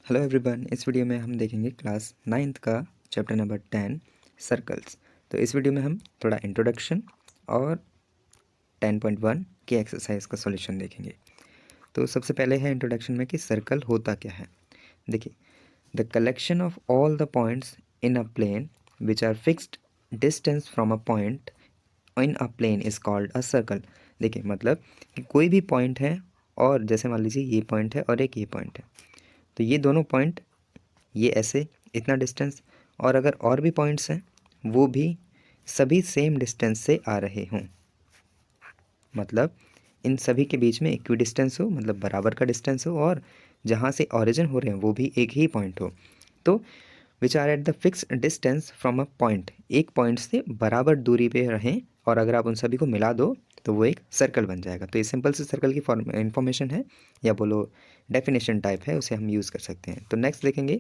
Hello everyone, इस video में हम देखेंगे क्लास 9th का चैप्टर नंबर 10 सर्कल्स। तो इस वीडियो में हम थोड़ा इंट्रोडक्शन और 10.1 की एक्सरसाइज का सॉल्यूशन देखेंगे। तो सबसे पहले है इंट्रोडक्शन में कि सर्कल होता क्या है। देखिए, the collection of all the points in a plane which are fixed distance from a point in a plane is called a circle. देखिए, मतलब कि कोई भी पॉइंट है और जैसे मान लीजिए ये पॉइंट है और एक ये पॉइंट है, तो ये दोनों पॉइंट ये ऐसे इतना डिस्टेंस, और अगर और भी पॉइंट्स हैं वो भी सभी सेम डिस्टेंस से आ रहे हों, मतलब इन सभी के बीच में इक्वी डिस्टेंस हो, मतलब बराबर का डिस्टेंस हो, और जहाँ से ओरिजिन हो रहे हैं वो भी एक ही पॉइंट हो, तो which are at the fix distance from a point, एक पॉइंट से बराबर दूरी पे रहें, और अगर आप उन सभी को मिला दो तो वो एक सर्कल बन जाएगा। तो ये सिंपल से सर्कल की फॉर्म इन्फॉर्मेशन है, या बोलो डेफिनेशन टाइप है, उसे हम यूज़ कर सकते हैं। तो नेक्स्ट देखेंगे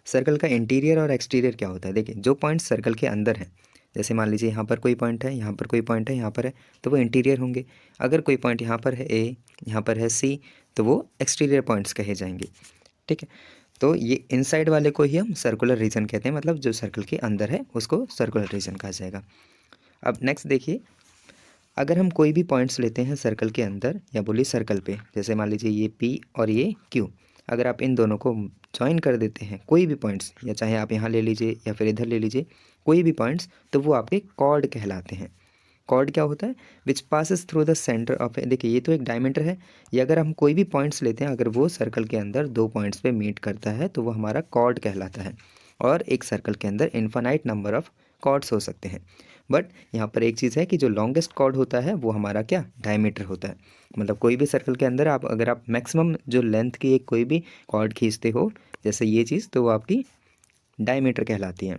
सर्कल का इंटीरियर और एक्सटीरियर क्या होता है। देखिए, जो पॉइंट सर्कल के अंदर है, जैसे मान लीजिए यहाँ पर कोई पॉइंट है, यहाँ पर कोई पॉइंट है, यहाँ पर है, तो वो इंटीरियर होंगे। अगर कोई पॉइंट यहाँ पर है ए, यहाँ पर है सी, तो वो एक्सटीरियर पॉइंट्स कहे जाएंगे। ठीक है, तो ये इनसाइड वाले को ही हम सर्कुलर रीजन कहते हैं, मतलब जो सर्कल के अंदर है उसको सर्कुलर रीजन कहा जाएगा। अब नेक्स्ट देखिए, अगर हम कोई भी पॉइंट्स लेते हैं सर्कल के अंदर, या बोलिए सर्कल पे, जैसे मान लीजिए ये पी और ये क्यू, अगर आप इन दोनों को ज्वाइन कर देते हैं कोई भी पॉइंट्स, या चाहे आप यहाँ ले लीजिए या फिर इधर ले लीजिए कोई भी पॉइंट्स, तो वो आपके कॉर्ड कहलाते हैं। कॉर्ड क्या होता है? Which passes through the centre of, देखिए ये तो एक डायमीटर है, ये अगर हम कोई भी पॉइंट्स लेते हैं, अगर वो सर्कल के अंदर दो पॉइंट्स पे मीट करता है तो वो हमारा कॉर्ड कहलाता है। और एक सर्कल के अंदर इन्फानाइट नंबर ऑफ कॉर्ड्स हो सकते हैं, बट यहाँ पर एक चीज़ है कि जो लॉन्गेस्ट कॉर्ड होता है वो हमारा क्या, डायमीटर होता है। मतलब कोई भी सर्कल के अंदर आप अगर आप मैक्सिमम जो लेंथ की एक कोई भी कॉर्ड खींचते हो, जैसे ये चीज़, तो वो आपकी डायमीटर कहलाती है।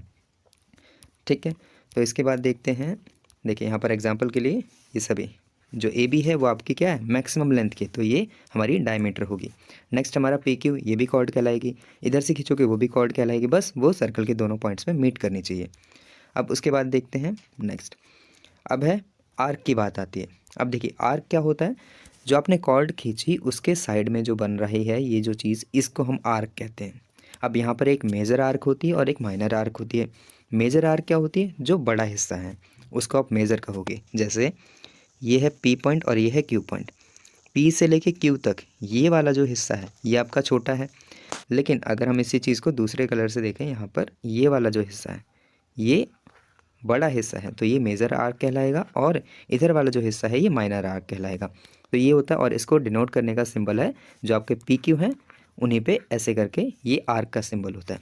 ठीक है, तो इसके बाद देखते हैं, देखिए यहाँ पर एग्जांपल के लिए ये सभी जो ए बी है वो आपकी क्या है, मैक्सिमम लेंथ की, तो ये हमारी डायमीटर होगी। नेक्स्ट हमारा पी क्यू, ये भी कॉर्ड कहलाएगी, इधर से खींचोगे वो भी कॉर्ड कहलाएगी, बस वो सर्कल के दोनों पॉइंट्स में मीट करनी चाहिए। अब उसके बाद देखते हैं नेक्स्ट, अब है आर्क की बात आती है। अब देखिए आर्क क्या होता है, जो आपने कॉर्ड खींची उसके साइड में जो बन रही है ये जो चीज़, इसको हम आर्क कहते हैं। अब यहाँ पर एक मेजर आर्क होती है और एक माइनर आर्क होती है। मेजर आर्क क्या होती है, जो बड़ा हिस्सा है उसको आप मेज़र कहोगे। जैसे ये है पी पॉइंट और ये है क्यू पॉइंट, पी से लेके क्यू तक ये वाला जो हिस्सा है ये आपका छोटा है। लेकिन अगर हम इसी चीज़ को दूसरे कलर से देखें, यहाँ पर ये वाला जो हिस्सा है ये बड़ा हिस्सा है, तो ये मेजर आर्क कहलाएगा, और इधर वाला जो हिस्सा है ये माइनर आर्क कहलाएगा। तो ये होता है, और इसको डिनोट करने का सिंबल है जो आपके पी क्यू हैं उन्हीं पे ऐसे करके ये आर्क का सिंबल होता है।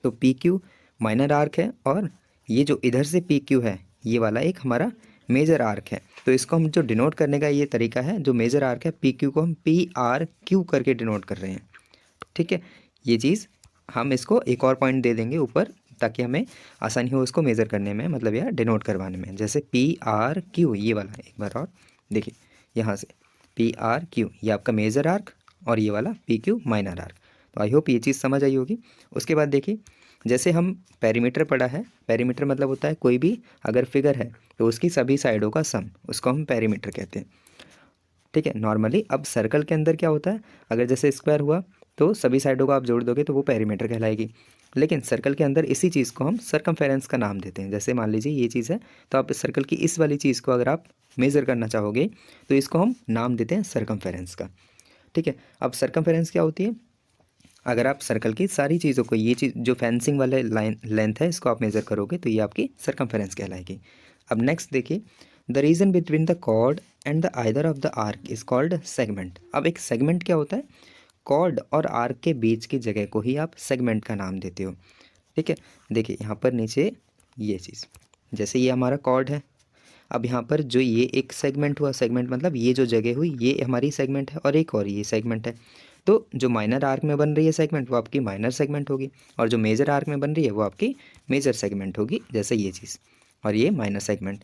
तो पी क्यू माइनर आर्क है, और ये जो इधर से पी क्यू है ये वाला एक हमारा मेजर आर्क है। तो इसको हम जो डिनोट करने का ये तरीका है, जो मेजर आर्क है पी क्यू को हम पी आर क्यू करके डिनोट कर रहे हैं। ठीक है, ये चीज़ हम इसको एक और पॉइंट दे देंगे ऊपर, ताकि हमें आसानी हो इसको मेज़र करने में, मतलब या डिनोट करवाने में। जैसे पी आर क्यू ये वाला, एक बार और देखिए यहाँ से पी आर क्यू ये आपका मेजर आर्क, और ये वाला पी क्यू माइनर आर्क। तो आई होप ये चीज़ समझ आई होगी। उसके बाद देखिए, जैसे हम पेरीमीटर पढ़ा है, पेरीमीटर मतलब होता है कोई भी अगर फिगर है तो उसकी सभी साइडों का सम, उसको हम पेरीमीटर कहते हैं। ठीक है, नॉर्मली अब सर्कल के अंदर क्या होता है, अगर जैसे स्क्वायर हुआ तो सभी साइडों को आप जोड़ दोगे तो वो पेरीमीटर कहलाएगी। लेकिन सर्कल के अंदर इसी चीज़ को हम सरकमफेरेंस का नाम देते हैं। जैसे मान लीजिए ये चीज़ है, तो आप इस सर्कल की इस वाली चीज़ को अगर आप मेज़र करना चाहोगे तो इसको हम नाम देते हैं सरकमफेरेंस का। ठीक है, अब सरकमफेरेंस क्या होती है, अगर आप सर्कल की सारी चीज़ों को, ये चीज़ जो फेंसिंग वाले लाइन लेंथ है इसको आप मेज़र करोगे तो ये आपकी सरकमफेरेंस कहलाएगी। अब नेक्स्ट देखिए, the region between the chord and the either of the arc is called segment. अब एक सेगमेंट क्या होता है, कॉर्ड और आर्क के बीच की जगह को ही आप सेगमेंट का नाम देते हो। ठीक है, देखिए यहाँ पर नीचे ये चीज़, जैसे ये हमारा कॉर्ड है, अब यहाँ पर जो ये एक सेगमेंट हुआ, सेगमेंट मतलब ये जो जगह हुई ये हमारी सेगमेंट है, और एक और ये सेगमेंट है। तो जो माइनर आर्क में बन रही है सेगमेंट वो आपकी माइनर सेगमेंट होगी, और जो मेजर आर्क में बन रही है वो आपकी मेजर सेगमेंट होगी, जैसे ये चीज़, और ये माइनर सेगमेंट।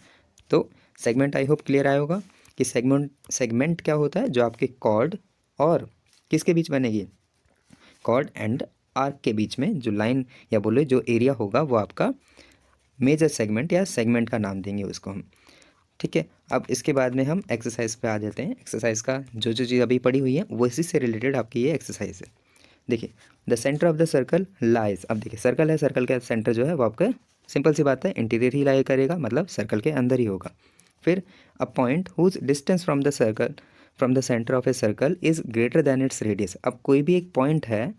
तो सेगमेंट आई होप क्लियर आया होगा कि सेगमेंट क्या होता है, जो आपके कॉर्ड और किसके बीच बनेगी, कॉर्ड एंड आर्क के बीच में जो लाइन या बोले जो एरिया होगा वो आपका मेजर सेगमेंट या सेगमेंट का नाम देंगे उसको हम। ठीक है, अब इसके बाद में हम एक्सरसाइज पे आ जाते हैं। एक्सरसाइज का जो जो चीज़ अभी पड़ी हुई है वो इसी से रिलेटेड आपकी ये एक्सरसाइज है। देखिए the centre of the circle lies, अब देखिए सर्कल है, सर्कल का सेंटर जो है वो आपका सिंपल सी बात है इंटीरियर ही लाई करेगा, मतलब सर्कल के अंदर ही होगा। फिर a point whose distance from the circle from the centre of a circle is greater than its radius, अब कोई भी एक पॉइंट है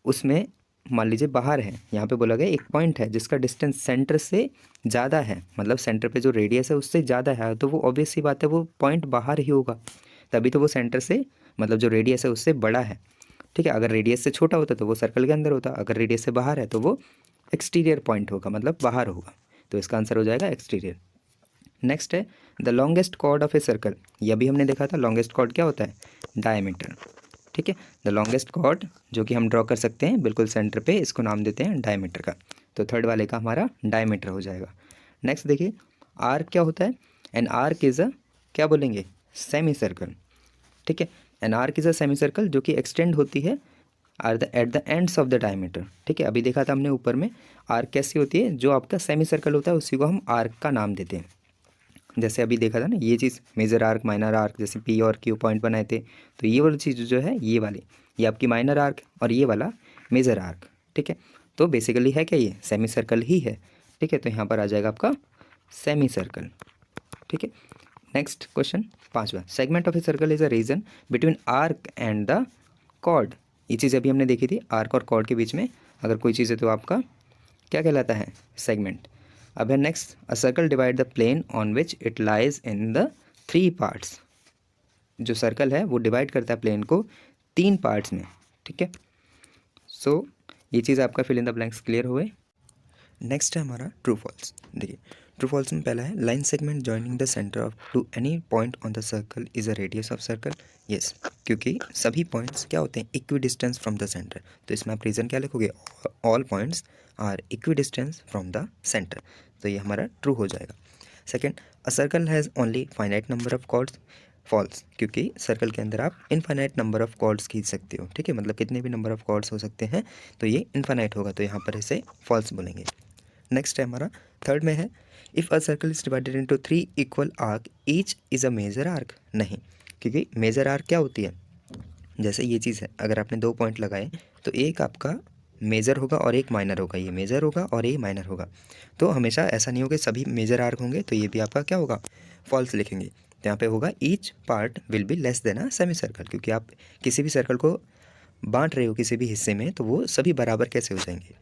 उसमें मान लीजिए बाहर है, यहाँ पे बोला गया एक पॉइंट है जिसका डिस्टेंस सेंटर से ज़्यादा है, मतलब सेंटर पे जो रेडियस है उससे ज़्यादा है, तो वो ऑब्वियस सी बात है वो पॉइंट बाहर ही होगा, तभी तो वो सेंटर से मतलब जो रेडियस है उससे बड़ा है। ठीक है, अगर रेडियस से छोटा होता तो वो सर्कल के अंदर होता, अगर रेडियस से बाहर है तो वो एक्सटीरियर पॉइंट होगा, मतलब बाहर होगा, तो इसका आंसर हो जाएगा एक्सटीरियर। नेक्स्ट है the longest chord of a circle, यह भी हमने देखा था, लॉन्गेस्ट कॉर्ड क्या होता है, डायमीटर। ठीक है, द लॉन्गेस्ट कॉर्ड जो कि हम ड्रॉ कर सकते हैं बिल्कुल सेंटर पे, इसको नाम देते हैं डायमीटर का, तो थर्ड वाले का हमारा डायमीटर हो जाएगा। नेक्स्ट देखिए आर्क क्या होता है, एन आर्क इज़ अ क्या बोलेंगे, सेमी सर्कल। ठीक है, an arc is a semicircle जो कि एक्सटेंड होती है are the at the ends of the diameter. ठीक है, अभी देखा था हमने ऊपर में आर्क कैसी होती है, जो आपका सेमी सर्कल होता है उसी को हम आर्क का नाम देते हैं। जैसे अभी देखा था ना ये चीज़, मेजर आर्क माइनर आर्क, जैसे पी और क्यू पॉइंट बनाए थे, तो ये वाली चीज़ जो है ये वाली, ये आपकी माइनर आर्क और ये वाला मेजर आर्क। ठीक है, तो बेसिकली है क्या, ये सेमी सर्कल ही है। ठीक है, तो यहाँ पर आ जाएगा आपका सेमी सर्कल। ठीक है, नेक्स्ट क्वेश्चन पाँचवा, segment of a circle is a region between arc and the chord, ये चीज़ अभी हमने देखी थी, आर्क और कॉर्ड के बीच में अगर कोई चीज़ है तो आपका क्या कहलाता है, सेगमेंट। अब है next, a circle divide the plane on which it lies in the 3 parts, जो सर्कल है वो डिवाइड करता है प्लेन को 3 पार्ट्स में। ठीक है, सो ये चीज़ आपका fill in the blanks clear हुए। नेक्स्ट है हमारा ट्रू फॉल्स। देखिए ट्रू फॉल्स में पहला है line segment joining the centre of to any point on the circle is a radius of circle. Yes, क्योंकि सभी पॉइंट्स क्या होते हैं, equidistant from the centre, तो इसमें आप रीज़न क्या लिखोगे, all points are equidistant from the centre, तो ये हमारा ट्रू हो जाएगा। Second, a circle has only finite number of chords. False, क्योंकि सर्कल के अंदर आप इनफाइनाइट नंबर ऑफ कॉर्ड्स खींच सकते हो। ठीक है, मतलब कितने भी नंबर ऑफ कॉर्ड्स हो सकते हैं, तो ये इनफाइनाइट होगा, तो यहाँ पर इसे फॉल्स बोलेंगे। नेक्स्ट है हमारा थर्ड में है, if a circle is divided into 3 equal arc each is a major arc. नहीं, क्योंकि मेजर आर्क क्या होती है, जैसे ये चीज़ है, अगर आपने 2 पॉइंट लगाए तो एक आपका मेजर होगा और एक माइनर होगा, ये मेजर होगा और ये माइनर होगा, तो हमेशा ऐसा नहीं होगा सभी मेजर आर्क होंगे, तो ये भी आपका क्या होगा, फॉल्स लिखेंगे। तो यहाँ पे होगा each part will be less than a semi circle, क्योंकि आप किसी भी सर्कल को बांट रहे हो किसी भी हिस्से में, तो वो सभी बराबर कैसे हो जाएंगे।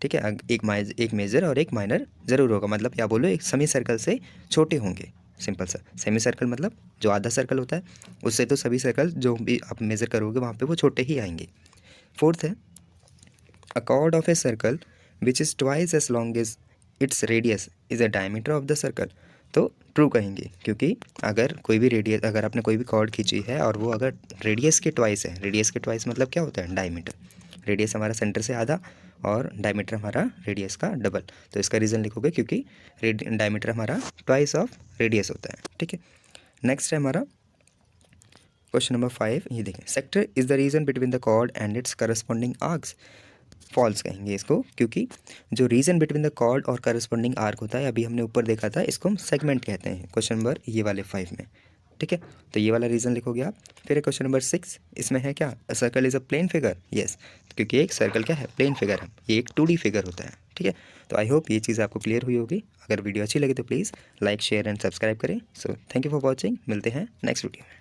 ठीक है, एक मेजर और एक माइनर ज़रूर होगा, मतलब क्या बोलो, एक सेमी सर्कल से छोटे होंगे, सिंपल सा। सेमी सर्कल मतलब जो आधा सर्कल होता है उससे तो सभी सर्कल जो भी आप मेज़र करोगे वहाँ पे वो छोटे ही आएंगे। फोर्थ है, a chord of a circle which is twice as long as its radius is a diameter of the circle. तो ट्रू कहेंगे, क्योंकि अगर कोई भी रेडियस, अगर आपने कोई भी कॉर्ड खींची है और वो अगर रेडियस के ट्वाइस है, रेडियस के ट्वाइस मतलब क्या होता है, डायमीटर, रेडियस हमारा सेंटर से आधा और डायमीटर हमारा रेडियस का डबल, तो इसका रीज़न लिखोगे क्योंकि डायमीटर हमारा ट्वाइस ऑफ रेडियस होता है। ठीक है, नेक्स्ट है हमारा क्वेश्चन नंबर 5, ये देखें, sector is the region between the chord and its corresponding arcs. False कहेंगे इसको, क्योंकि जो रीजन बिटवीन द कॉर्ड और करस्पॉन्डिंग आर्क होता है, अभी हमने ऊपर देखा था, इसको हम सेगमेंट कहते हैं, क्वेश्चन नंबर ये वाले 5 में। ठीक है, तो ये वाला रीज़न लिखोगे आप। फिर क्वेश्चन नंबर 6, इसमें है क्या, a circle is a plane figure. Yes, क्योंकि एक सर्कल क्या है, प्लेन फिगर है, ये एक 2D फिगर होता है। ठीक है, तो आई होप ये चीज़ आपको क्लियर हुई होगी। अगर वीडियो अच्छी लगे तो please like share and subscribe करें। So thank you for watching, मिलते हैं नेक्स्ट वीडियो में।